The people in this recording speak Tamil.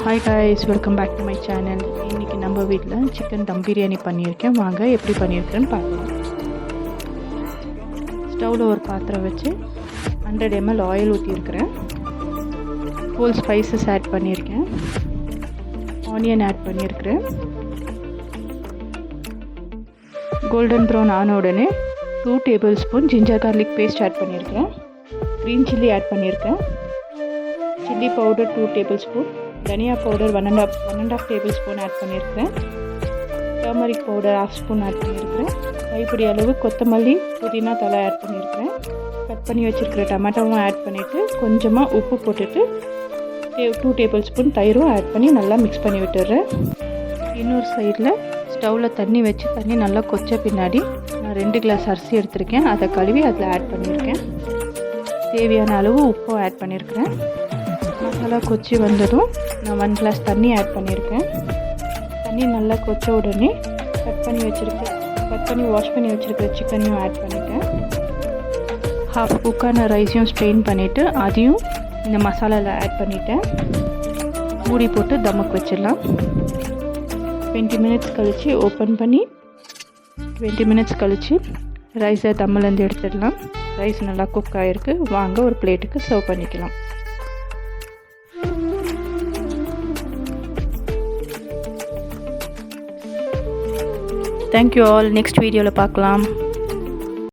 Hi guys, welcome back to my channel. இன்றைக்கி நம்ம வீட்டில் சிக்கன் தம் பிரியாணி பண்ணியிருக்கேன். வாங்க எப்படி பண்ணியிருக்கேன்னு பார்க்கலாம். ஸ்டவ்வில் ஒரு பாத்திரம் வச்சு 100 ml ஆயில் ஊற்றியிருக்கிறேன். ஹோல் ஸ்பைசஸ் ஆட் பண்ணியிருக்கேன். ஆனியன் ஆட் பண்ணியிருக்கிறேன். கோல்டன் ப்ரௌன் ஆன உடனே 2 tablespoon ginger garlic paste add பண்ணியிருக்கேன். க்ரீன் சில்லி ஆட் பண்ணியிருக்கேன். சில்லி பவுடர் 2 tablespoon, தனியா பவுடர் 1.5 tablespoon ஆட் பண்ணியிருக்கிறேன். டர்மரிக் பவுடர் 1/2 ஸ்பூன் ஆட் பண்ணியிருக்கிறேன். கைப்பிடி அளவு கொத்தமல்லி புதினா தலை ஆட் பண்ணியிருக்கிறேன். கட் பண்ணி வச்சுருக்கிற டொமேட்டோவும் ஆட் பண்ணிவிட்டு கொஞ்சமாக உப்பு போட்டுட்டு 2 tablespoon தயிரும் ஆட் பண்ணி நல்லா மிக்ஸ் பண்ணி விட்டுடுறேன். இன்னொரு சைடில் ஸ்டவ்வில் தண்ணி வச்சு தண்ணி நல்லா கொச்ச பின்னாடி நான் 2 கிளாஸ் அரிசி எடுத்திருக்கேன். அதை கழுவி அதில் ஆட் பண்ணியிருக்கேன். தேவையான அளவு உப்பும் ஆட் பண்ணியிருக்கிறேன். மசாலா கொச்சி வந்ததும் நான் 1 கிளாஸ் தண்ணி ஆட் பண்ணியிருக்கேன். தண்ணி நல்லா கொச்ச உடனே கட் பண்ணி வாஷ் பண்ணி வச்சுருக்கிற சிக்கனையும் ஆட் பண்ணிட்டேன். ஹாஃப் குக்கான ரைஸையும் ஸ்ட்ரெயின் பண்ணிவிட்டு அதையும் இந்த மசாலாவில் ஆட் பண்ணிட்டேன். மூடி போட்டு தம்முக்கு வச்சிடலாம். 20 மினிட்ஸ் கழித்து ஓப்பன் பண்ணி 20 மினிட்ஸ் கழித்து ரைஸை தம்மிலேருந்து எடுத்துடலாம். ரைஸ் நல்லா குக் ஆகிருக்கு. வாங்க ஒரு பிளேட்டுக்கு சர்வ் பண்ணிக்கலாம். Thank you all. நெக்ஸ்ட் வீடியோவில் பார்க்கலாம்.